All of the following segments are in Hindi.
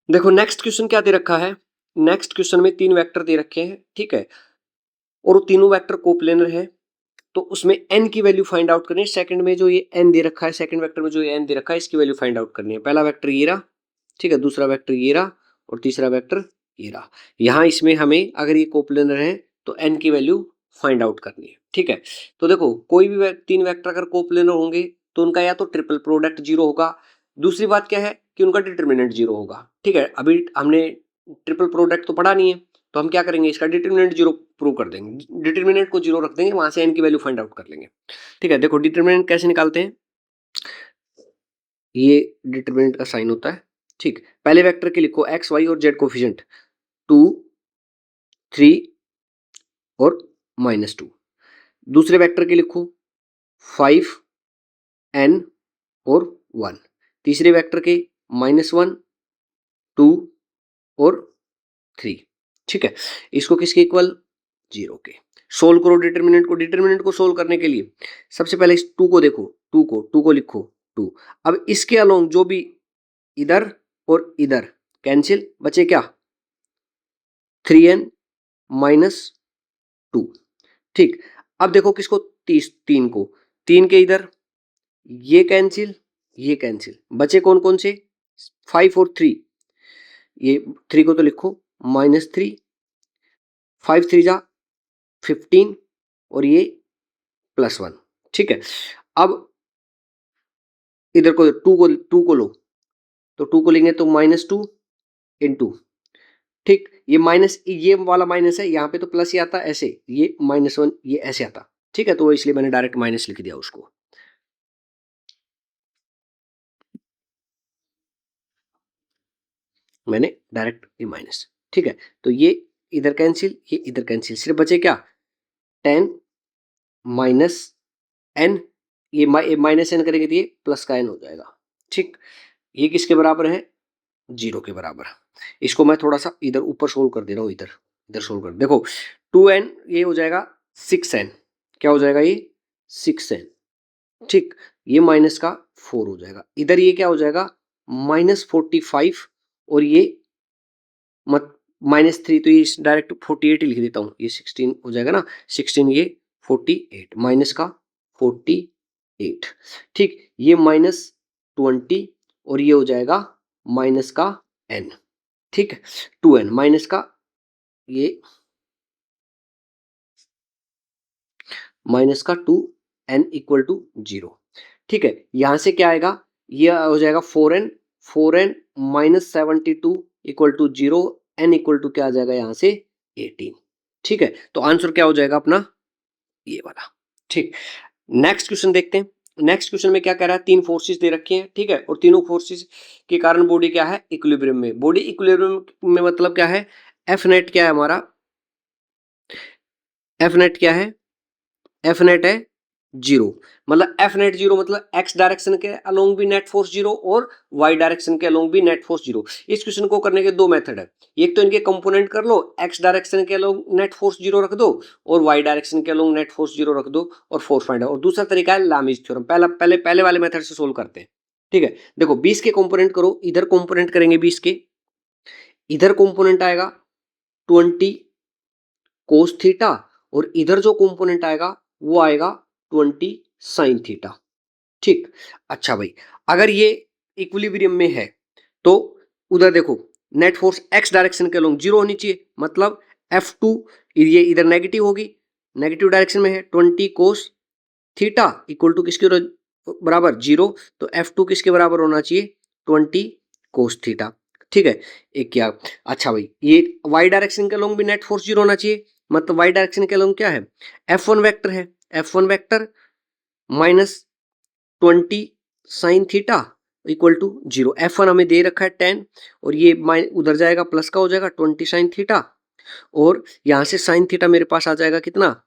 देखो नेक्स्ट क्वेश्चन क्या दे रखा है, नेक्स्ट क्वेश्चन में 3 वेक्टर दे रखे हैं, ठीक है, और वो तीनों वेक्टर कोप्लेनर है, तो उसमें n की वैल्यू फाइंड आउट करनी है। सेकंड में जो ये n दे रखा है, सेकंड वेक्टर में जो ये n दे रखा है, इसकी वैल्यू फाइंड आउट करनी है। पहला वेक्टर ये रहा, ठीक है, दूसरा वेक्टर ये रहा और तीसरा वेक्टर ये रहा। यहाँ इसमें हमें अगर ये कोप्लेनर है तो n की वैल्यू फाइंड आउट करनी है, ठीक है। तो देखो कोई भी 3 वेक्टर अगर कोप्लेनर होंगे तो उनका या तो ट्रिपल प्रोडक्ट 0 होगा, दूसरी बात क्या है कि उनका डिटर्मिनेंट 0 होगा, ठीक है। अभी हमने ट्रिपल प्रोडक्ट तो पढ़ा नहीं है, तो हम क्या करेंगे, इसका डिटर्मिनेंट 0 प्रूव कर देंगे, डिटर्मिनेंट को 0 रख देंगे, वहां से n की वैल्यू फाइंड आउट कर लेंगे, ठीक है। देखो डिटर्मिनेंट कैसे निकालते हैं, ये डिटर्मिनेंट का साइन होता है, ठीक। पहले वेक्टर के लिखो x y और z कोफिशिएंट 2 3 और -2। दूसरे वेक्टर के लिखो 5 n और 1। तीसरे वेक्टर के -1 2 और 3, ठीक है। इसको किसके इक्वल, 0 के। सोल्व करो डिटर्मिनेंट को। डिटर्मिनेंट को सोल्व करने के लिए सबसे पहले इस 2 को देखो, 2 को लिखो 2। अब इसके अलोंग जो भी इधर और इधर कैंसिल, बचे क्या 3n -2, ठीक। अब देखो किसको, 3 को, 3 के इधर ये कैंसिल, ये कैंसिल, बचे कौन कौन से 5 और 3। ये 3 को तो लिखो -3, 5 3 जा 15 और ये +1, ठीक है। अब इधर को 2 को लो, तो 2 को लेंगे तो -2 इंटू, ठीक। ये माइनस, ये वाला माइनस है, यहाँ पे तो प्लस ही आता ऐसे, ये -1 ये ऐसे आता, ठीक है। तो इसलिए मैंने डायरेक्ट माइनस लिख दिया उसको, मैंने डायरेक्ट ये माइनस, ठीक है। तो ये इधर कैंसिल, ये इधर कैंसिल, सिर्फ बचे क्या 10 माइनस n, ये माइनस n करेंगे तो ये प्लस का n हो जाएगा, ठीक। ये किसके बराबर है, 0 के बराबर। इसको मैं थोड़ा सा इधर ऊपर सोल्व कर दे रहा हूँ, इधर इधर सोल्व कर, देखो 2n ये हो जाएगा 6n, क्या हो जाएगा ये 6n, ठीक। ये माइनस का 4 हो जाएगा, इधर ये क्या हो जाएगा -45 और ये मत -3, तो ये डायरेक्ट 48 ही लिख देता हूँ, ये 16 हो जाएगा ना, 16 ये 48 माइनस का 48, ठीक। ये -20 और ये हो जाएगा माइनस का n, ठीक है। 2n माइनस का ये माइनस का 2n इक्वल टू 0, ठीक है। यहां से क्या आएगा, ये हो जाएगा 4n -72 equal to 0, n equal to क्या आ जाएगा यहाँ से 18, ठीक है। तो आंसर क्या हो जाएगा अपना ये वाला, ठीक। नेक्स्ट क्वेश्चन देखते हैं। नेक्स्ट क्वेश्चन में क्या कह रहा है, 3 फोर्सेस दे रखी हैं, ठीक है, और तीनों फोर्सेस के कारण बॉडी क्या है, इक्विलिब्रियम में। बॉडी इक्विलिब्रियम में मतलब क्या है, एफ नेट क्या है हमारा, एफ नेट क्या है, एफ नेट है 0, मतलब एफ नेट 0 मतलब एक्स डायरेक्शन के अलोंग भी नेट फोर्स 0 और वाई डायरेक्शन के अलोंग भी नेट फोर्स 0। इस क्वेश्चन को करने के 2 मेथड है, एक तो इनके कंपोनेंट कर लो, एक्स डायरेक्शन के अलोंग नेट फोर्स 0 रख दो और वाई डायरेक्शन के अलोंग नेट फोर्स 0 रख दो और फोर्स फाइंड आउट। और दूसरा तरीका है लामीज थ्योरम, पहले वाले मेथड से सोल्व करते हैं, ठीक है। देखो 20 के कंपोनेंट करो, इधर कंपोनेंट करेंगे 20 के, इधर कंपोनेंट आएगा 20 कोस थीटा और इधर जो कंपोनेंट आएगा वो आएगा 20 साइन थीटा, ठीक। अच्छा भाई, अगर ये इक्विलिब्रियम में है तो उधर देखो नेट फोर्स एक्स डायरेक्शन के अलोंग 0 होनी चाहिए, मतलब F2 ये इधर नेगेटिव होगी, नेगेटिव डायरेक्शन में है, 20 कोस थीटा इक्वल टू किसके बराबर 0, तो F2 किसके बराबर होना चाहिए 20 कोस थीटा, ठीक है। एक क्या, अच्छा भाई ये y डायरेक्शन के अलोंग भी नेट फोर्स 0 होना चाहिए, मतलब y डायरेक्शन के अलोंग क्या है, F1 वेक्टर है, F1 vector -20 sine theta equal to 0। F1 हमें दे रखा है 10 और ये उधर जाएगा प्लस का हो जाएगा 20 साइन थीटा, और यहां से साइन थीटा मेरे पास आ जाएगा कितना,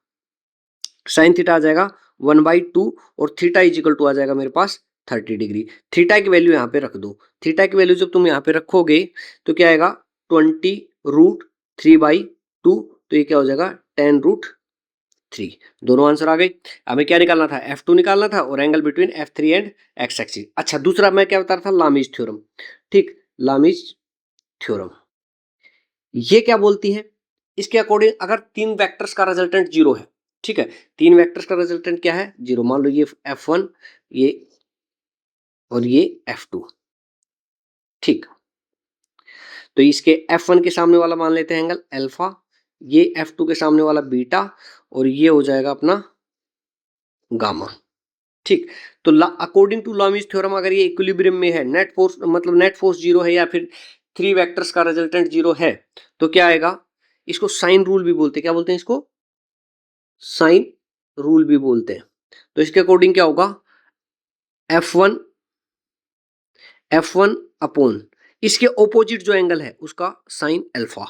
साइन थीटा आ जाएगा 1/2 और थीटा इजिकल टू आ जाएगा मेरे पास 30 डिग्री। थीटा की वैल्यू यहाँ पे रख दो, थीटा की वैल्यू जब तुम यहाँ पे रखोगे तो क्या आएगा 20√3/2, तो ये क्या हो जाएगा 10√3। दोनों आंसर आ गए। हमें क्या निकालना था, F2 निकालना था और angle between F3 and x axis. अच्छा दूसरा मैं क्या बता रहा था, लामीज थ्योरम, ठीक। लामीज थ्योरम ये क्या बोलती है? इसके अकॉर्डिंग अगर तीन वेक्टर्स का रिजल्टेंट जीरो है, ठीक है, तीन वेक्टर्स का रिजल्टेंट क्या है? जीरो। मान लो ये F1 ये और ये F2, ठीक। तो इसके F1 के सामने वाला मान लेते हैं एंगल अल्फा, ये F2 के सामने वाला बीटा और ये हो जाएगा अपना गामा, ठीक। तो अकॉर्डिंग टू लॉमीज थ्योरम अगर ये इक्विलिब्रियम में है, नेट फोर्स मतलब नेट फोर्स जीरो है या फिर थ्री वेक्टर्स का रिजल्टेंट जीरो है, तो क्या आएगा? इसको साइन रूल भी बोलते हैं। क्या बोलते हैं इसको? साइन रूल भी बोलते हैं। तो इसके अकॉर्डिंग क्या होगा? F1 अपॉन इसके ऑपोजिट जो एंगल है उसका साइन अल्फा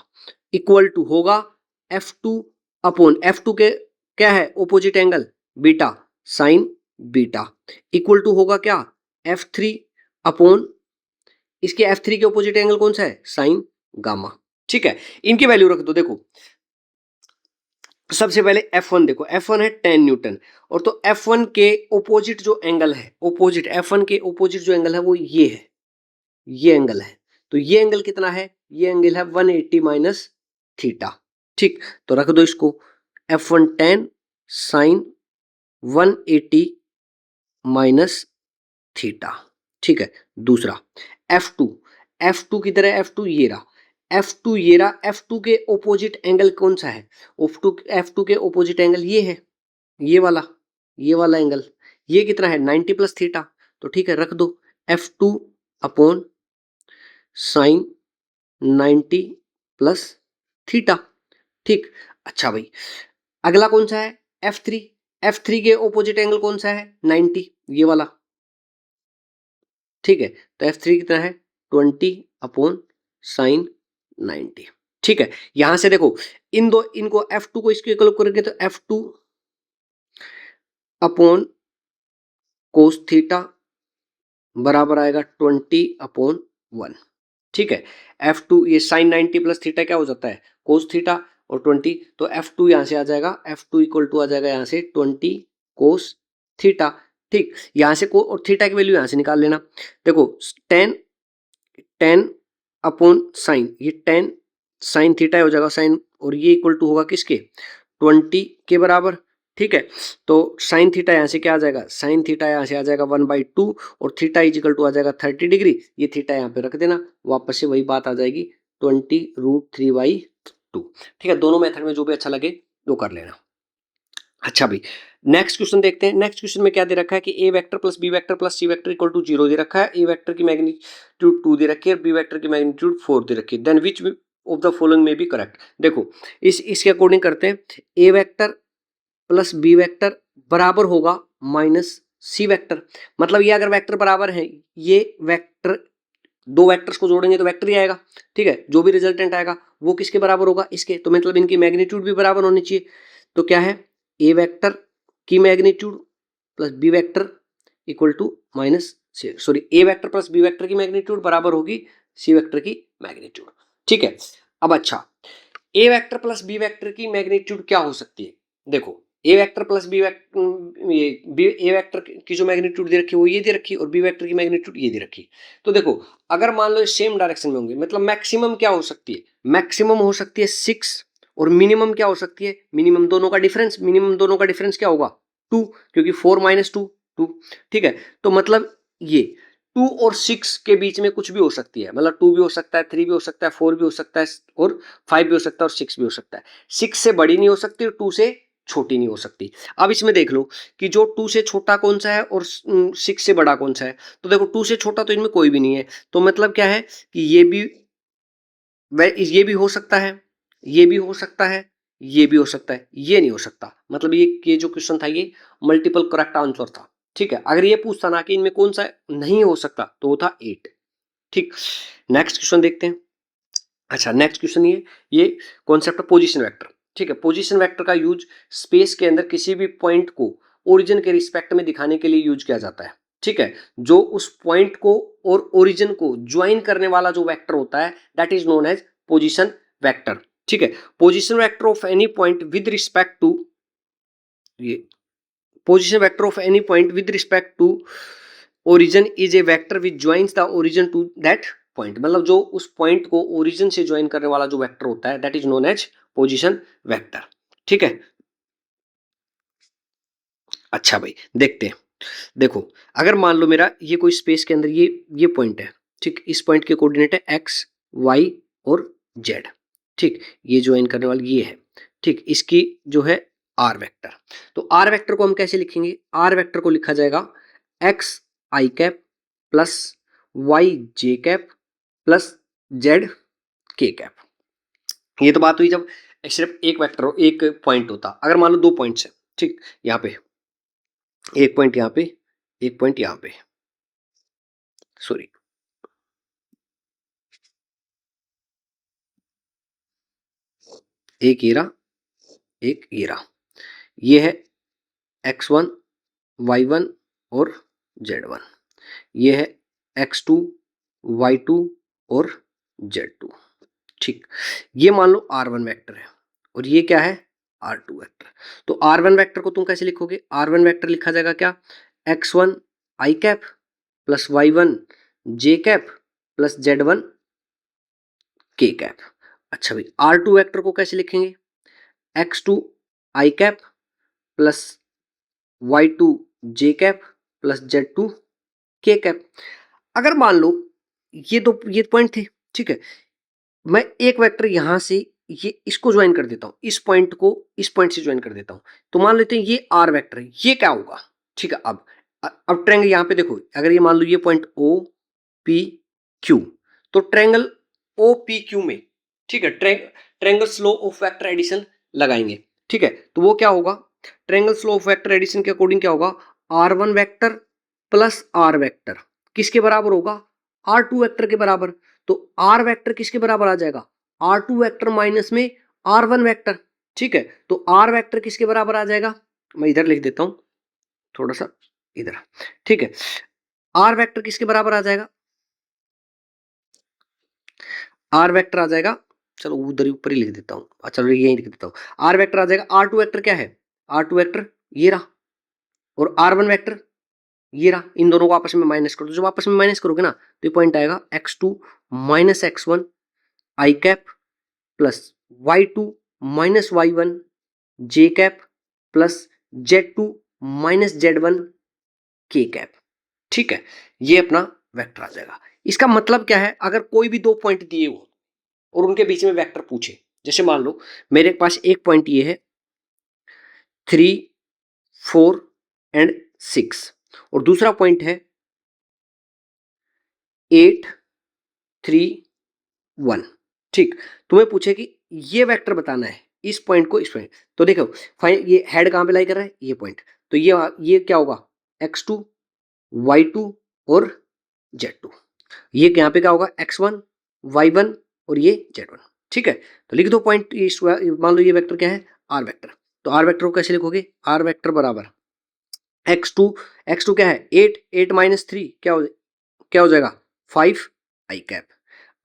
इक्वल टू होगा F2 अपॉन F2 के क्या है opposite angle? Beta, sine beta equal to होगा क्या? F3 अपॉन इसके F3 के ऑपोजिट एंगल कौन सा है? साइन गामा, ठीक है। इनकी वैल्यू रख दो। देखो सबसे पहले F1 देखो, F1 है 10 न्यूटन और तो F1 के ऑपोजिट जो एंगल है, ऑपोजिट F1 के ऑपोजिट जो एंगल है वो ये है, ये एंगल है। तो ये एंगल कितना है? ये एंगल है 180 माइनस थीटा, ठीक। तो रख दो इसको F1 10 साइन 180 माइनस थीटा, ठीक है। दूसरा F2 किधर है? F2 ये रहा, F2 ये रहा। F2 के ऑपोजिट एंगल कौन सा है? F2 के ऑपोजिट एंगल ये है, ये वाला एंगल। ये कितना है? 90 प्लस थीटा। तो ठीक है, रख दो F2 upon sine 90 plus theta, ठीक। अच्छा भाई, अगला कौन सा है? F3 के ऑपोजिट एंगल कौन सा है? 90, ये वाला, ठीक है। तो F3 कितना है? 20 अपॉन साइन 90, ठीक है। यहां से देखो इनको F2 को इसके इक्वल करेंगे तो F2 अपॉन कोस थीटा बराबर आएगा 20 अपॉन 1, ठीक है। F2 ये साइन 90 प्लस थीटा क्या हो जाता है? कोस थीटा और 20, तो F2 यहां से आ जाएगा, F2 इक्वल टू आ जाएगा यहां से 20 कोस थीटा, ठीक। यहां से और थीटा की वैल्यू यहां से निकाल लेना। देखो 10 अपॉन साइन, ये 10 साइन थीटा हो जाएगा साइन, और ये इक्वल टू होगा किसके? 20 के बराबर, ठीक है। तो साइन थीटा यहाँ से क्या आ जाएगा? साइन थीटा यहाँ से आ जाएगा 1/2 और थीटा इजिकल टू आ जाएगा 30 डिग्री। ये थीटा यहाँ पे रख देना, वापस से वही बात आ जाएगी 20√3/2, ठीक है। दोनों मेथड में जो भी अच्छा लगे वो कर लेना। अच्छा भाई, नेक्स्ट क्वेश्चन देखते हैं। नेक्स्ट क्वेश्चन में क्या दे रखा है कि A vector plus B vector plus C vector equal to 0 दे रखा है। ए वेक्टर की मैग्नीट्यूड 2 दे रखी है और बी वेक्टर की मैग्नीट्यूड 4 दे रखी है। Then which of the following में बी करेक्ट? देखो इसके अकॉर्डिंग करते हैं। A vector plus B vector बराबर होगा माइनस सी वेक्टर। मतलब ये अगर वेक्टर बराबर है, ये वेक्टर दो वेक्टर्स को जोड़ेंगे तो वेक्टर ही आएगा, ठीक है। जो भी रिजल्टेंट आएगा वो किसके बराबर होगा? इसके। तो मतलब इनकी मैग्नीट्यूड भी बराबर होनी चाहिए। तो क्या है? ए वेक्टर की magnitude plus B vector equal to minus sorry A vector plus B vector की मैग्नीट्यूड बराबर होगी सी वेक्टर की मैग्नीट्यूड, ठीक है। अब अच्छा, ए वेक्टर प्लस बी वेक्टर की मैग्नीट्यूड क्या हो सकती है? देखो ए वेक्टर प्लस बी वेक्टर, ए वेक्टर की जो मैग्नीट्यूड दे रखी है वो ये दे रखी है और बी वेक्टर की मैग्नीट्यूड ये दे रखी है। तो देखो अगर मान लो सेम डायरेक्शन में होंगे, मतलब मैक्सिमम क्या हो सकती है? मैक्सिमम हो सकती है 6 और मिनिमम क्या हो सकती है? मिनिमम दोनों का डिफरेंस, मिनिमम दोनों का डिफरेंस क्या होगा? 2, क्योंकि 4 - 2 2, ठीक है। तो मतलब ये 2 और 6 के बीच में कुछ भी हो सकती है, मतलब 2 भी हो सकता है, 3 भी हो सकता है, 4 भी हो सकता है और 5 भी हो सकता है और 6 भी हो सकता है। 6 से बड़ी नहीं हो सकती और 2 से छोटी नहीं हो सकती। अब इसमें देख लो कि जो 2 से छोटा कौन सा है और 6 से बड़ा कौन सा है। तो देखो 2 से छोटा तो इनमें कोई भी नहीं है, तो मतलब क्या है कि ये भी हो सकता है, ये भी हो सकता है, ये भी हो सकता है, ये नहीं हो सकता। मतलब ये जो क्वेश्चन था ये मल्टीपल करेक्ट आंसर था, ठीक है। अगर ये पूछता ना कि इनमें कौन सा नहीं हो सकता तो वो था 8, ठीक। नेक्स्ट क्वेश्चन देखते हैं। अच्छा, नेक्स्ट क्वेश्चन ये कॉन्सेप्ट ऑफ पोजीशन वेक्टर, ठीक है। पोजीशन वेक्टर का यूज स्पेस के अंदर किसी भी पॉइंट को ओरिजिन के रिस्पेक्ट में दिखाने के लिए यूज किया जाता है, ठीक है। जो उस पॉइंट को और ओरिजिन को ज्वाइन करने वाला जो वेक्टर होता है that is known as position vector, ठीक है। Position vector of any point with respect to ये position vector of any point with respect to origin is a vector which joins the origin to that point, मतलब जो उस पॉइंट को ओरिजिन से ज्वाइन करने वाला जो वेक्टर होता है that is known as position vector. ठीक है, अच्छा भाई देखते हैं। देखो अगर मान लो मेरा ये कोई स्पेस के अंदर ये पॉइंट है, ठीक, इस पॉइंट के कोऑर्डिनेट है एक्स वाई और जेड, ठीक, ये ज्वाइन करने वाली ये है, ठीक, इसकी जो है आर वेक्टर। तो आर वेक्टर को हम कैसे लिखेंगे? आर वेक्टर को लिखा जाएगा एक्स आई कैप प्लस वाई जे कैप प्लस जेड के कैप। ये तो बात हुई जब सिर्फ एक वेक्टर हो, एक पॉइंट होता। अगर मान लो दो पॉइंट्स है, ठीक, यहाँ पे एक पॉइंट, यहाँ पे एक पॉइंट, यहाँ पे सॉरी, एक ये रहा, एक ये रहा, ये है x1 y1 और z1, ये है x2 y2 और z2, ठीक। ये मान लो r1 वेक्टर है और ये क्या है r2 वेक्टर। तो r1 वेक्टर को तुम कैसे लिखोगे? r1 वेक्टर लिखा जाएगा क्या, x1 i cap plus y1 j cap plus z1 k cap. अच्छा भाई r2 वेक्टर को कैसे लिखेंगे? x2 i cap plus y2 j cap plus z2 k cap. अगर मान लो ये पॉइंट थे, ठीक है, मैं एक वेक्टर यहां से ये इसको ज्वाइन कर देता हूं, इस पॉइंट को इस पॉइंट से ज्वाइन कर देता हूं, तो मान लेते हैं ये आर वेक्टर है, ये क्या होगा? ठीक है, अब ट्रायंगल यहां पे देखो, अगर ये मान लो ये पॉइंट ओ पी क्यू, तो ट्रायंगल ओ पी क्यू में, ठीक है, triangle's law of vector addition लगाएंगे, ठीक है, तो वो क्या होगा? Triangle's law of vector addition के अकॉर्डिंग क्या होगा? r1 vector plus r vector किसके बराबर होगा? r2 वेक्टर के बराबर। तो r वेक्टर किसके बराबर आ जाएगा? r2 वेक्टर माइनस में r1 वेक्टर, ठीक है, तो r वेक्टर किसके बराबर आ जाएगा? मैं इधर लिख देता हूं थोड़ा सा इधर, ठीक है, r वेक्टर किसके बराबर आ जाएगा? r वेक्टर आ जाएगा, चलो उधर ऊपर ही लिख देता हूँ, अच्छा यही लिख देता हूँ, r वेक्टर आ जाएगा, r2 वेक्टर क्या है? r2 वेक्टर ये रहा और r1 वेक्टर ये रहा, इन दोनों को आपस में माइनस कर दो। जब आपस में माइनस करोगे ना तो ये पॉइंट आएगा x2 minus x1 I cap plus y2 minus y1 J cap plus z2 minus z1 के कैप, ठीक है, ये अपना वेक्टर आ जाएगा। इसका मतलब क्या है? अगर कोई भी दो पॉइंट दिए हो और उनके बीच में वेक्टर पूछे, जैसे मान लो मेरे पास एक पॉइंट ये है 3 4 एंड 6 और दूसरा पॉइंट है 8 3 1, ठीक, तुम्हें पूछे कि ये वेक्टर बताना है इस पॉइंट को इस पॉइंट, तो देखो फाइन ये हेड कहां पे लाई कर रहा है? ये पॉइंट, तो ये क्या होगा? x2 y2 और z2, ये यहाँ पे क्या होगा? x1 y1 और ये z1, ठीक है, तो लिख दो पॉइंट, मान लो ये वेक्टर क्या है? r vector. तो r वेक्टर को कैसे लिखोगे? r वेक्टर बराबर x2 क्या है? 8 माइनस 3 क्या हो जाएगा? 5 आई कैप।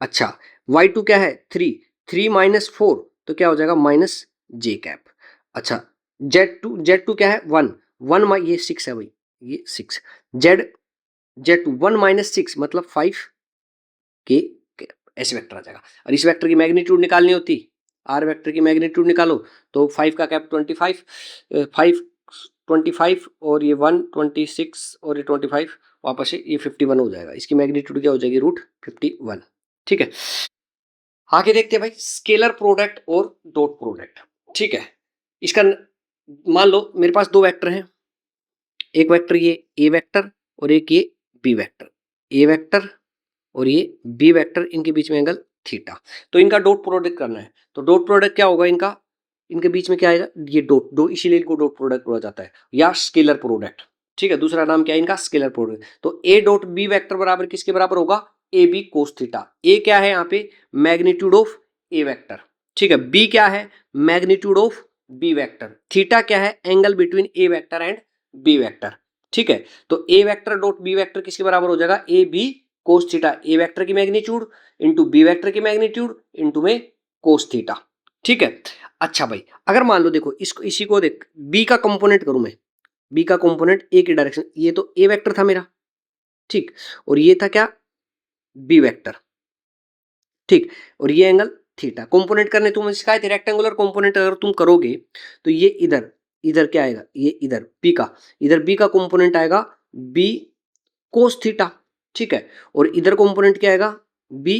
अच्छा y2 क्या है? 3 माइनस 4 तो क्या हो जाएगा? माइनस जे कैप। अच्छा z2 क्या है? 1 ये 6 है भाई, ये 6 z2 1 माइनस 6 मतलब 5 के कैप, ऐसे वेक्टर आ जाएगा। और इस वेक्टर की मैग्नीट्यूड निकालनी होती, आर वेक्टर की मैग्नीट्यूड निकालो तो 5 का कैप 25, 25 और ये 1 26 और ये 25 वापस से ये 51 हो जाएगा। इसकी मैग्नीट्यूड क्या हो जाएगी? √51, ठीक है। आगे देखते हैं भाई स्केलर प्रोडक्ट और डॉट प्रोडक्ट, ठीक है। इसका मान लो मेरे पास दो वेक्टर हैं, एक वेक्टर ये ए वेक्टर और एक ये बी वेक्टर, ए वेक्टर और ये बी वेक्टर, इनके बीच में एंगल थीटा, तो इनका डॉट प्रोडक्ट करना है। तो डॉट प्रोडक्ट क्या होगा इनका? इनके बीच में क्या आएगा? ये डॉट, इसीलिए इनको डॉट प्रोडक्ट बोला जाता है या स्केलर प्रोडक्ट, ठीक है। दूसरा नाम क्या है इनका? Scalar product. तो ए डॉट बी वेक्टर बराबर किसके बराबर होगा? ए बी कोस थीटा। ए क्या है यहाँ पे? मैग्नीट्यूड ऑफ ए वेक्टर, ठीक है। बी क्या है? Magnitude of B vector. Theta क्या है? Angle between A vector and B vector, ठीक है। तो A vector dot B vector किसके बराबर हो जाएगा? A B cos theta, A vector की मैग्नीट्यूड इंटू बी वेक्टर की मैग्नीट्यूड इंटू में कोस थीटा, ठीक है। अच्छा भाई अगर मान लो देखो इसको, इसी को देख, बी का कंपोनेंट करूं मैं, बी का कंपोनेंट ए की डायरेक्शन, ये तो ए वेक्टर था मेरा, ठीक, और ये था क्या? बी वेक्टर, ठीक, और ये एंगल थीटा। कंपोनेंट करने तुमने सिखाए थे, रेक्टेंगुलर कंपोनेंट अगर तुम करोगे तो ये इधर इधर क्या आएगा, ये इधर बी का, इधर बी का कंपोनेंट आएगा बी कोस थीटा, ठीक है, और इधर कंपोनेंट क्या आएगा बी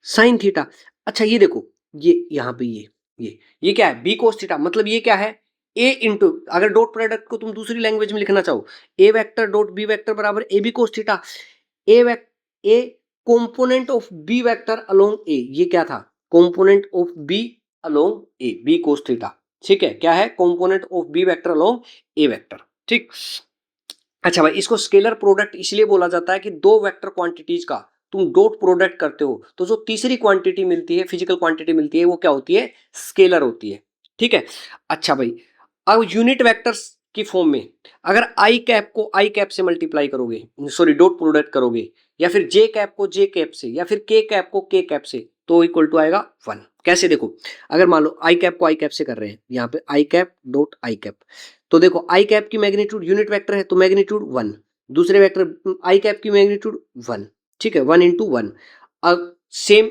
साइन थीटा। अच्छा ये देखो, ये यहाँ पे ये क्या है बी कोस थीटा, मतलब ये क्या है ए इंटू, अगर डॉट प्रोडक्ट को तुम दूसरी लैंग्वेज में लिखना चाहो, A vector dot B vector बराबर A B cos theta. A component of B vector along A, ये क्या था component of B along A B cos theta, ठीक है, क्या है component of B vector along A vector, ठीक। अच्छा भाई, इसको स्केलर प्रोडक्ट इसलिए बोला जाता है कि दो वेक्टर क्वांटिटीज का तुम डॉट प्रोडक्ट करते हो तो जो तीसरी क्वांटिटी मिलती है, फिजिकल क्वांटिटी मिलती है, वो क्या होती है स्केलर होती है, ठीक है। अच्छा भाई, अब यूनिट वेक्टर्स की फॉर्म में अगर आई कैप को आई कैप से मल्टीप्लाई करोगे, सॉरी डॉट प्रोडक्ट करोगे, या फिर जे कैप को जे कैप से, या फिर के कैप को के कैप से, तो इक्वल टू आएगा 1। कैसे देखो, अगर मान लो आई कैप को आई कैप से कर रहे हैं, यहाँ पे आई कैप डॉट आई कैप, तो देखो आई कैप की मैग्नीट्यूड यूनिट वेक्टर है तो मैग्नीट्यूड 1, दूसरे वेक्टर आई कैप की मैग्नीट्यूड 1, ठीक है, 1 इंटू 1। अब सेम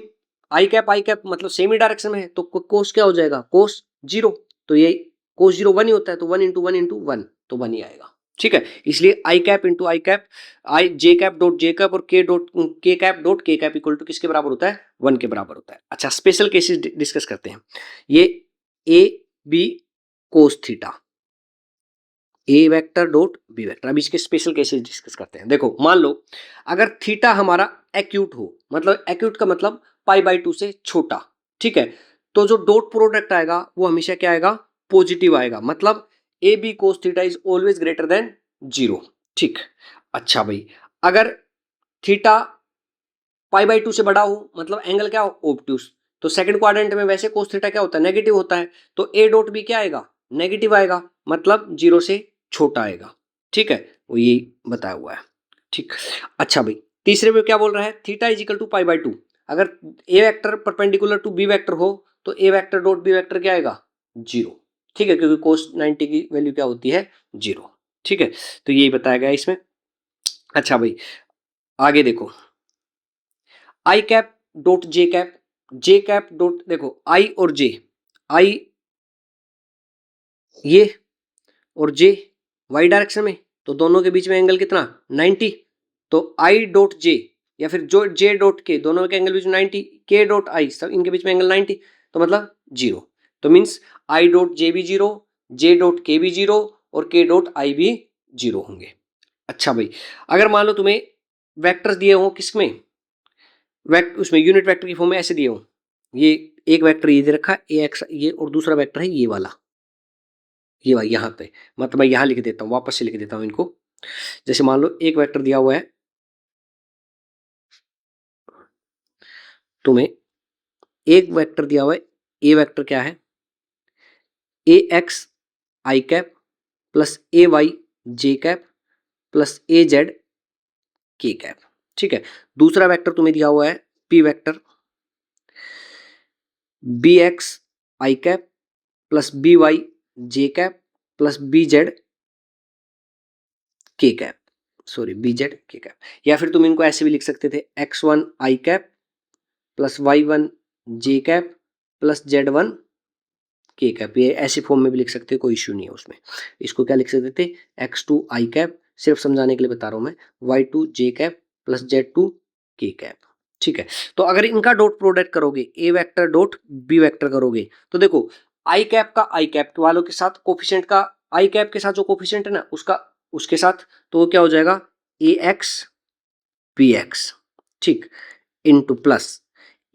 आई कैप मतलब सेम ही डायरेक्शन में है तो कोस क्या हो जाएगा कोस 0, तो ये कोस 0 1 ही होता है, तो 1 इंटू 1 इंटू 1 तो 1 ही आएगा, ठीक है। इसलिए आई कैप इंटू आई कैप, आई जे कैप डॉट जे कैप और के कैप डॉट के कैप इक्वल टू किसके बराबर होता है 1 के बराबर होता है। अच्छा, स्पेशल केसेस डिस्कस करते हैं। ये A B cos theta, A vector dot B vector, अब इसके स्पेशल केसेस डिस्कस करते हैं। देखो मान लो अगर थीटा हमारा एक्यूट हो, मतलब एक्यूट का मतलब π/2 से छोटा, ठीक है, तो जो डॉट प्रोडक्ट आएगा वो हमेशा क्या आएगा पॉजिटिव आएगा, मतलब A B cos theta is always greater than 0, ठीक। अच्छा भाई, अगर थीटा π/2 से बड़ा हो, मतलब एंगल क्या हो ऑब्ट्यूस, तो सेकंड क्वाड्रेंट में वैसे कोस थीटा क्या होता है नेगेटिव होता है, तो ए डॉट बी क्या आएगा नेगेटिव आएगा, मतलब 0 से छोटा आएगा, ठीक है, वो ये बताया हुआ है, ठीक। अच्छा भाई, तीसरे में क्या बोल रहा है थीटा इज इक्वल टू π/2, अगर A vector perpendicular to B vector हो तो A vector dot B vector क्या आएगा 0, ठीक है, क्योंकि कोस 90 की वैल्यू क्या होती है 0, ठीक है, तो यही बताया गया इसमें। अच्छा भाई, आगे देखो I cap dot J cap dot, देखो आई और जे, आई ये और जे वाई डायरेक्शन में, तो दोनों के बीच में एंगल कितना 90, तो आई डॉट जे या फिर जो जे डॉट के, दोनों के एंगल बीच में 90, के डॉट आई, सब इनके बीच में एंगल 90, तो मतलब 0, तो मीन्स आई डॉट जे भी 0, जे डॉट के भी 0 और के डॉट आई भी 0 होंगे। अच्छा भाई, अगर मान लो तुम्हें वेक्टर्स दिए हो किसमें उसमें यूनिट वेक्टर की फॉर्म में ऐसे दिए हो, ये एक वेक्टर ये दे रखा है ए एक्स ये, और दूसरा वेक्टर है ये वाला, ये भाई यहाँ पे, मतलब मैं यहाँ लिख देता हूँ, वापस से लिख देता हूँ इनको। जैसे मान लो एक वेक्टर दिया हुआ है तुम्हें, एक वेक्टर दिया हुआ है, ए वेक्टर क्या है ए एक्स आई कैप प्लस ए वाई जे कैप प्लस ए जेड के कैप, ठीक है। दूसरा वेक्टर तुम्हें दिया हुआ है पी वेक्टर बी एक्स आई कैप प्लस बी वाई जे कैप प्लस बी जेड के कैप, सॉरी बी जेड के कैप, या फिर तुम इनको ऐसे भी लिख सकते थे x1 I cap plus y1 J cap plus z1 के कैप, ये ऐसे फॉर्म में भी लिख सकते हो, कोई इश्यू नहीं है उसमें। इसको क्या लिख सकते थे x2 आई कैप, सिर्फ समझाने के लिए बता रहा हूं मैं, y2 जे कैप प्लस z2 के कैप, ठीक है। तो अगर इनका डॉट प्रोडक्ट करोगे ए वेक्टर डॉट बी वेक्टर करोगे, तो देखो आई कैप का आई कैप वालों के साथ कोफिशिएंट का, आई कैप के साथ जो कोफिशिएंट है ना उसका उसके साथ, तो वो क्या हो जाएगा ए एक्स बी एक्स, ठीक, इंटू प्लस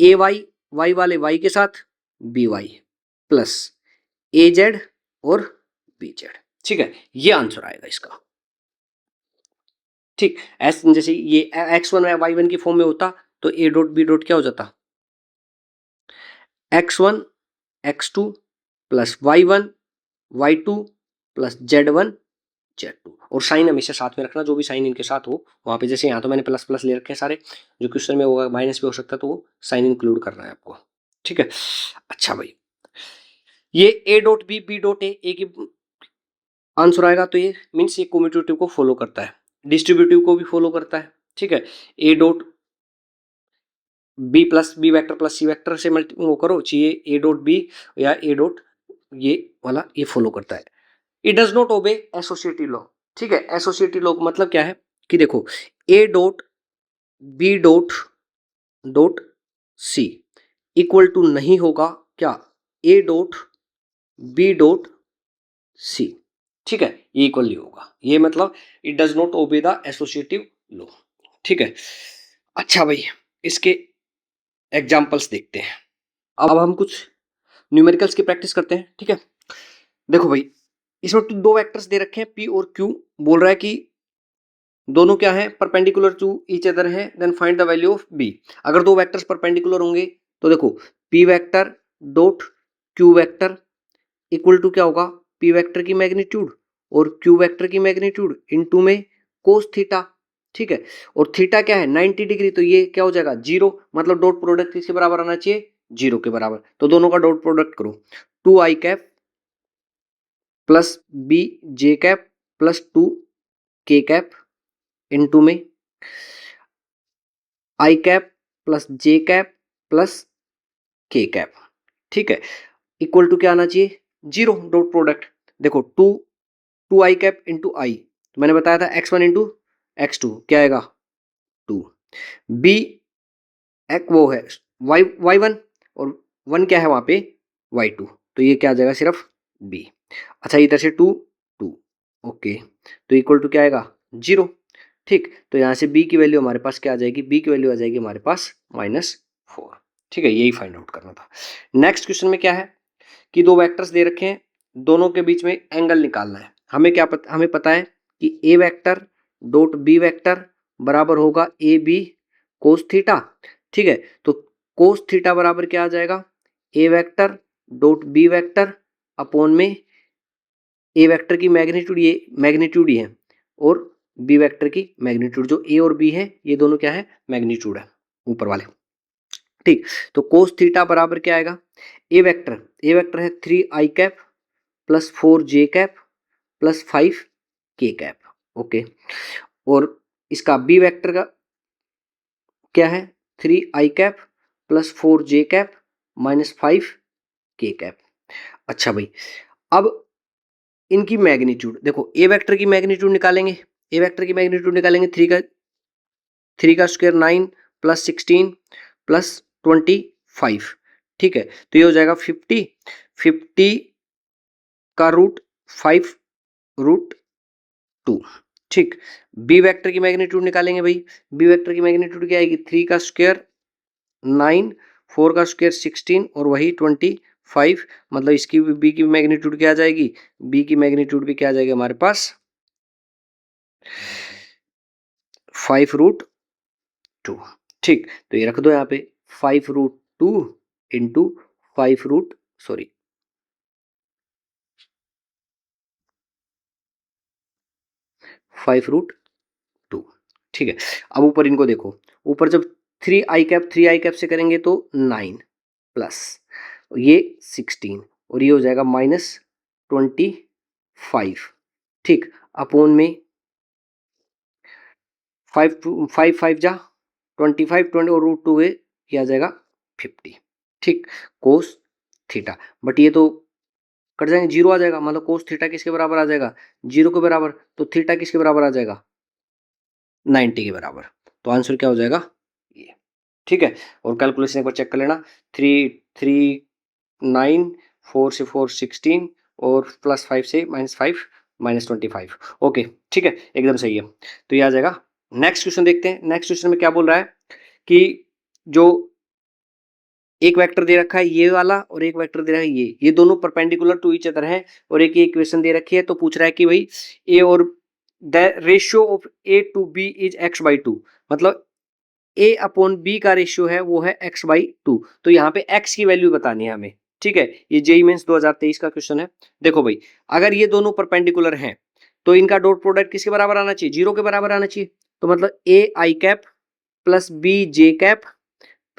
ए वाई वाई वाले वाई के साथ बी वाई प्लस ए जेड और बी जेड, ठीक है, ये आंसर आएगा इसका, ठीक। ऐसे जैसे ये x1 वाई वन की फॉर्म में होता तो ए डॉट बी डॉट क्या हो जाता x1 x2 plus y1 y2 plus z1 z2, और साइन हमेशा साथ में रखना, जो भी साइन इनके साथ हो वहां पे, जैसे यहाँ तो मैंने प्लस प्लस ले रखे हैं सारे, जो क्वेश्चन में होगा माइनस भी हो सकता है, तो वो साइन इंक्लूड करना है आपको, ठीक है। अच्छा भाई, ये A dot B dot A की आंसर आएगा, तो ये मीन्स ये कम्यूटेटिव को फॉलो करता है, डिस्ट्रीब्यूटिव को भी फॉलो करता है, ठीक है। A dot B plus B vector plus C vector से मल्टी वो करो, चाहिए ए डॉट बी या ए डॉट ये वाला ये फॉलो करता है। It does not obey associative law. ठीक है, एसोसिएटिव लॉ मतलब क्या है कि देखो A dot B dot dot C equal to नहीं होगा क्या, A dot B dot C. ठीक है, ये इक्वल नहीं होगा, ये मतलब it does not obey the associative law. ठीक है, अच्छा भाई इसके एग्जाम्पल्स देखते हैं। अब हम कुछ न्यूमेरिकल्स की प्रैक्टिस करते हैं। ठीक है, देखो भाई इसमें तो दो वेक्टर्स दे रखे हैं पी और क्यू, बोल रहा है कि दोनों क्या है परपेंडिकुलर टू ईच अदर है, then find the value of B. अगर दो वेक्टर्स परपेंडिकुलर होंगे तो देखो P vector dot Q vector equal to क्या होगा, पी वेक्टर की मैग्नीट्यूड और क्यू वेक्टर की मैग्नीट्यूड इनटू में कोस थीटा। ठीक है, और थीटा क्या है 90 डिग्री, तो ये क्या हो जाएगा जीरो, मतलब डॉट प्रोडक्ट किसके बराबर आना चाहिए, जीरो के बराबर। तो दोनों का डॉट प्रोडक्ट करो, 2i cap plus B J cap plus 2k cap into में I cap plus J cap plus K cap. ठीक है, इक्वल टू क्या आना चाहिए, जीरो डॉट प्रोडक्ट। देखो two I cap into I, मैंने बताया था x1 इंटू x2 क्या आएगा 2, बी एक वो है y1 और 1 क्या है वहां पे y2, तो ये क्या आ जाएगा सिर्फ b। अच्छा इधर से 2 ओके, तो इक्वल टू क्या आएगा जीरो। ठीक, तो यहाँ से b की वैल्यू हमारे पास क्या आ जाएगी, b की वैल्यू आ जाएगी हमारे पास -4। ठीक है, यही फाइंड आउट करना था। नेक्स्ट क्वेश्चन में क्या है कि दो वेक्टर्स दे रखे हैं, दोनों के बीच में एंगल निकालना है। हमें क्या पता, हमें पता है कि A vector dot B vector बराबर होगा ए बी कोस थीटा। ठीक है, तो कोस थीटा बराबर क्या आ जाएगा, A vector dot B vector upon में ए वेक्टर की मैग्नीट्यूड, ये मैग्नीट्यूड ही है, और बी वेक्टर की मैग्नीट्यूड, जो ए और बी है ये दोनों क्या है मैग्नीट्यूड है ऊपर वाले। ठीक, तो कोस थीटा बराबर क्या आएगा, ए वेक्टर है 3i cap plus 4j cap plus 5k cap. Okay, और इसका बी वेक्टर का क्या है 3i cap plus 4j cap minus 5k cap. अच्छा भाई अब इनकी मैग्नीट्यूड देखो, ए वेक्टर की मैग्नीट्यूड निकालेंगे, ए वेक्टर की मैग्नीट्यूड निकालेंगे 3 का स्क्वायर 9 प्लस 16 प्लस 25। ठीक है, तो ये हो जाएगा 50 का रूट 5 रूट 2। ठीक, बी वेक्टर की मैग्नीट्यूड निकालेंगे भाई, बी वेक्टर की मैग्नीट्यूड क्या आएगी 3 का स्क्वायर 9 4 का स्क्वायर 16 और वही 25, मतलब इसकी बी की मैग्नीट्यूड क्या आ जाएगी, बी की मैग्नीट्यूड भी क्या आ जाएगी हमारे पास 5 रूट 2। ठीक, तो ये रख दो यहाँ पे 5 root 2 into 5 root sorry 5 root 2। ठीक है, अब ऊपर इनको देखो, ऊपर जब 3i कैप से करेंगे तो 9 प्लस ये 16 और ये हो जाएगा -25। ठीक, अपोन में 5 जा 25 20 और रूट 2 है, ये आ जाएगा 50। ठीक, कोस थीटा, बट ये तो कट जाएंगे, जीरो आ जाएगा, मतलब कोस थीटा किसके बराबर आ जाएगा जीरो के बराबर, तो थीटा किसके बराबर आ जाएगा 90 के बराबर। तो आंसर क्या हो जाएगा ये। ठीक है, और कैलकुलेशन एक बार चेक कर लेना, 3 4 से 4 16 और +5 से -5 -25। ओके, ठीक है, एकदम सही है, तो ये आ जाएगा। नेक्स्ट क्वेश्चन देखते हैं, नेक्स्ट क्वेश्चन में क्या बोल रहा है कि जो एक वेक्टर दे रखा है ये वाला और एक वेक्टर दे रखा है ये दोनों परपेंडिकुलर टू ईच अदर हैं, और एक इक्वेशन दे रखी है, तो पूछ रहा है कि भाई ए और the ratio of A to B is x/2, मतलब a अपॉन बी का रेशियो है वो है x/2, तो यहाँ पे x की वैल्यू बतानी है हमें। ठीक है, ये जेईई मेंस 2023 का क्वेश्चन है। देखो भाई अगर ये दोनों परपेंडिकुलर हैं तो इनका डॉट प्रोडक्ट किसके बराबर आना चाहिए, जीरो के बराबर आना चाहिए, तो मतलब a I cap plus B J cap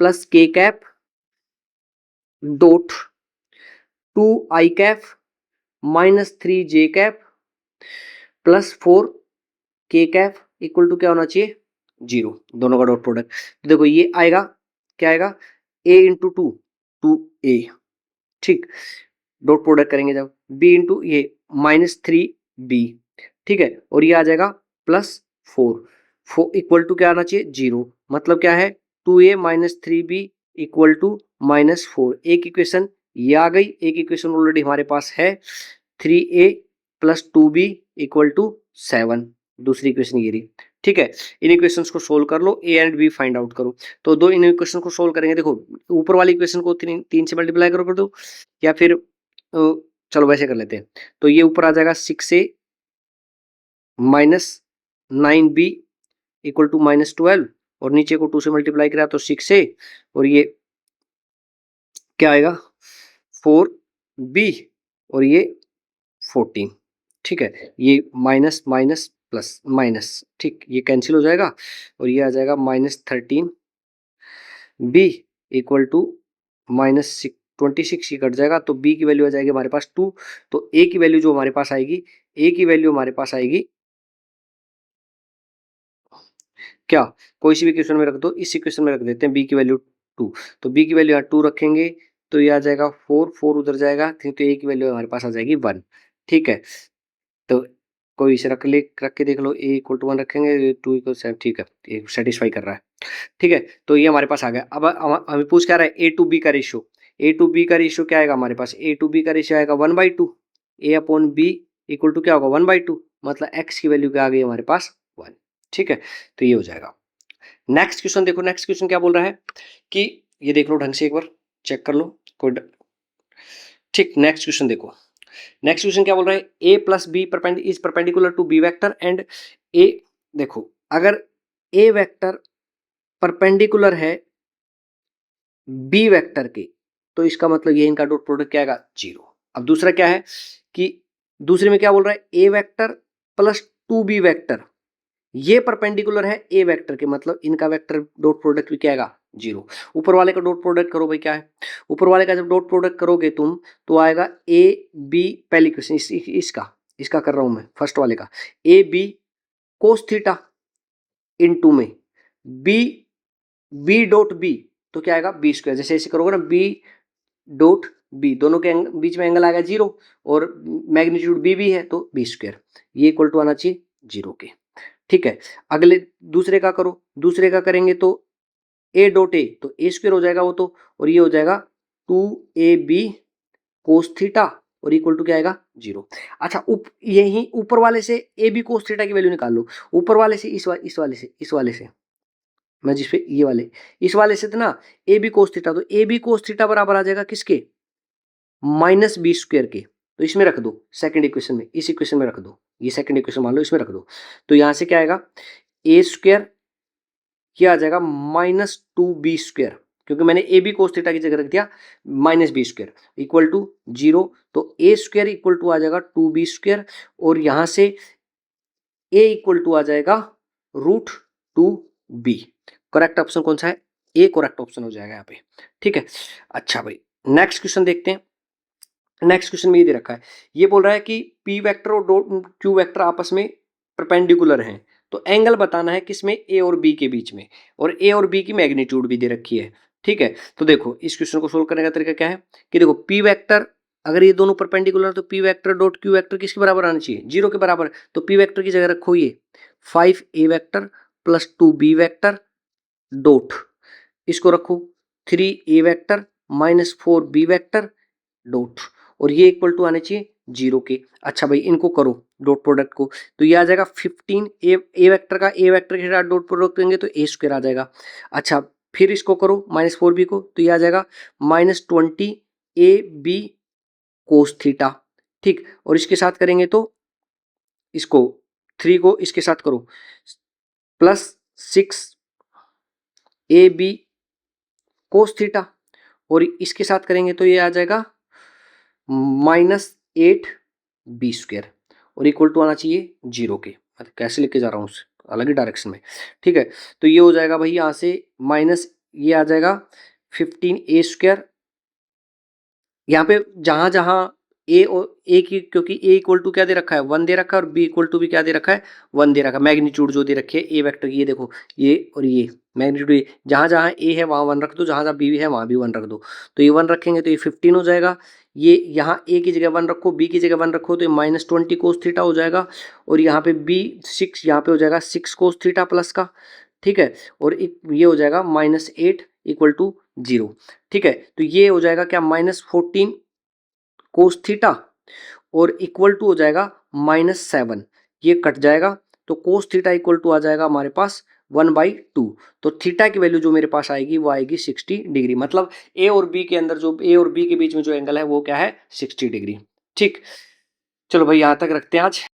plus K cap dot 2i cap minus 3j cap plus 4k cap equal to क्या होना चाहिए जीरो, दोनों का डॉट प्रोडक्ट। तो देखो ये आएगा क्या आएगा, a into two, two A, ठीक, डॉट प्रोडक्ट करेंगे जब, b इंटू ये माइनस थ्री बी, ठीक है, और ये आ जाएगा plus four, four equal to क्या आना चाहिए, जीरो, मतलब क्या है, two A minus three B equal to minus four. एक इक्वेशन ये आ गई, एक इक्वेशन ऑलरेडी हमारे पास है, three A plus two B equal to seven, दूसरी इक्वेशन ये रही, ठीक है। इन इक्वेशंस को सोल्व कर लो, A and B find out करो। तो दो इन इक्वेशन को सोल्व करेंगे, देखो ऊपर वाली इक्वेशन को तीन से मल्टीप्लाई करो कर दो, या फिर चलो वैसे कर लेते हैं। तो ये ऊपर आ जाएगा six A minus nine B equal to minus twelve, और नीचे को टू से मल्टीप्लाई करा तो सिक्स ए, और ये क्या आएगा, फोर बी, और ये फोर्टीन, ठीक है, ये माइनस माइनस प्लस माइनस, ठीक, ये कैंसिल हो जाएगा, और ये आ जाएगा minus thirteen B equal to minus 26 ही कट जाएगा, तो b की वैल्यू आ जाएगी हमारे पास 2, तो a की वैल्यू जो हमारे पास आएगी, a की वैल्यू हमारे पास आएगी क्या, कोई सी भी इक्वेशन में रख दो, इस इक्वेशन में रख देते हैं b की वैल्यू 2, तो b की वैल्यू यहाँ 2 रखेंगे तो ये आ जाएगा 4, 4 उधर जाएगा, तो a की वैल्यू हमारे पास आ जाएगी 1, ठीक है। तो कोई इसे रख के देख लो, a इक्वल टू 1 रखेंगे, 2 इक्वल 7, ठीक है, ये सेटिस्फाई कर रहा है, ठीक है। तो ये हमारे पास आ गया। अब हमें पूछ क्या रहा है, ए टू बी का रेशियो, ए टू बी का रेशियो क्या आएगा हमारे पास, ए टू बी का रेशियो आएगा 1/2, ए अपॉन बी इक्वल टू क्या होगा 1/2, मतलब एक्स की वैल्यू क्या आ गई हमारे पास 1, ठीक है। तो ये हो जाएगा। नेक्स्ट क्वेश्चन देखो, नेक्स्ट क्वेश्चन क्या बोल रहा है कि ये देख लो ढंग से एक बार चेक कर लो कोई, ठीक। नेक्स्ट क्वेश्चन देखो, नेक्स्ट क्वेश्चन क्या बोल रहा है, A plus B is perpendicular to B vector and A, देखो अगर ए वेक्टर परपेंडिकुलर है बी वेक्टर के, तो इसका मतलब ये इनका डॉट प्रोडक्ट क्या आएगा, जीरो। अब दूसरा क्या है कि दूसरे में क्या बोल रहा है, A vector plus two B vector, ये परपेंडिकुलर है ए वेक्टर के, मतलब इनका वेक्टर डॉट प्रोडक्ट भी क्या आएगा, जीरो। ऊपर वाले का डॉट प्रोडक्ट करो भाई, क्या है ऊपर वाले का जब डॉट प्रोडक्ट करोगे तुम, तो आएगा ए बी, पहली क्वेश्चन इसका कर रहा हूं मैं, फर्स्ट वाले का, A B cos theta into में बी डॉट बी, तो क्या आएगा बी स्क्वायर, जैसे ऐसे करोगे ना, बी डॉट बी, दोनों के बीच में एंगल आएगा जीरो, और मैग्नीट्यूड बी भी है तो बी स्क्वायर, ये इक्वल टू आना चाहिए जीरो के, ठीक है। अगले दूसरे का करो, दूसरे का करेंगे तो ए डॉट ए, तो ए स्क्वायर हो जाएगा वो तो, और ये हो जाएगा two A B cos theta, और इक्वल टू क्या आएगा जीरो। अच्छा यही ऊपर वाले से ए बी कोस थीटा की वैल्यू निकाल लो, ऊपर वाले से इस वाले से मैं जिसपे ये वाले, इस वाले से तो ना ए बी कोस थीटा, तो ए बी कोस थीटा बराबर आ जाएगा किसके, माइनस बी स्क्वायर के, तो इसमें रख दो सेकंड इक्वेशन में, इस इक्वेशन में रख दो, ये सेकंड इक्वेशन मान लो, इसमें रख दो, तो यहां से क्या आएगा, ए स्क्वायर क्या आ जाएगा माइनस टू बी स्क्वायर, क्योंकि मैंने ए बी कोस थीटा की जगह रख दिया minus B square equal to zero, तो ए स्क्वायर इक्वल टू आ जाएगा टू बी स्क्वायर, और यहां से ए इक्वल टू आ जाएगा root two B. Correct option कौन सा है, ए करेक्ट ऑप्शन हो जाएगा यहाँ पे, ठीक है। अच्छा भाई नेक्स्ट क्वेश्चन देखते हैं। नेक्स्ट क्वेश्चन में ये दे रखा है, ये बोल रहा है कि पी वेक्टर और क्यू वेक्टर आपस में परपेंडिकुलर हैं, तो एंगल बताना है किसमें, ए और बी के बीच में, और ए और बी की मैग्नीट्यूड भी दे रखी है, ठीक है। तो देखो इस क्वेश्चन को सोल्व करने का तरीका क्या है कि देखो पी वेक्टर, अगर ये दोनों परपेंडिकुलर तो P vector dot Q vector किसके बराबर आना चाहिए, जीरो के बराबर, तो पी वेक्टर की जगह रखो ये 5 A vector plus 2 B vector dot, इसको रखो 3 A vector minus 4 B vector dot, और ये इक्वल टू आने चाहिए जीरो के। अच्छा भाई इनको करो डॉट प्रोडक्ट को, तो ये आ जाएगा 15 ए वेक्टर का ए वेक्टर के साथ डॉट प्रोडक्ट करेंगे तो ए स्क्वायर आ जाएगा। अच्छा फिर इसको करो माइनस 4 बी को, तो ये आ जाएगा minus 20 A B cos theta, ठीक, और इसके साथ करेंगे तो इसको 3 को इसके साथ करो plus 6 A B cos theta, और इसके साथ करेंगे तो ये आ जाएगा माइनस 8 बी स्क्वायर, और इक्वल टू आना चाहिए जीरो के, मतलब कैसे लेके जा रहा हूँ अलग ही डायरेक्शन में, ठीक है। तो ये हो जाएगा भाई यहाँ से माइनस, ये आ जाएगा 15 ए स्क्वायर, यहाँ पे जहां जहां ए और ए की, क्योंकि ए इक्वल टू क्या दे रखा है 1 दे रखा है और बी इक्वल टू भी क्या दे रखा है 1 दे रखा है। मैग्नीट्यूड जो दे रखी है ए वेक्टर की, ये देखो ये और ये मैग्नीट्यूड, जहां जहां ए है वहां 1 रख दो, जहां जहां बी है वहां भी 1 रख दो। तो ये 1 रखेंगे तो ये 15 हो जाएगा। ये यहाँ ए की जगह 1 रखो, बी की जगह 1 रखो तो ये -20 कोस थीटा हो जाएगा। और यहाँ पे बी 6, यहाँ पे हो जाएगा 6 कोस थीटा प्लस का, ठीक है। और ये हो जाएगा -8 इक्वल टू 0, ठीक है। तो ये हो जाएगा क्या -14 कोस थीटा और इक्वल टू हो जाएगा -7, ये कट जाएगा तो कोस थीटा इक्वल टू आ जाएगा हमारे पास 1/2। तो थीटा की वैल्यू जो मेरे पास आएगी वो आएगी 60 डिग्री। मतलब ए और बी के अंदर जो ए और बी के बीच में जो एंगल है वो क्या है 60 डिग्री। ठीक, चलो भाई यहाँ तक रखते हैं आज।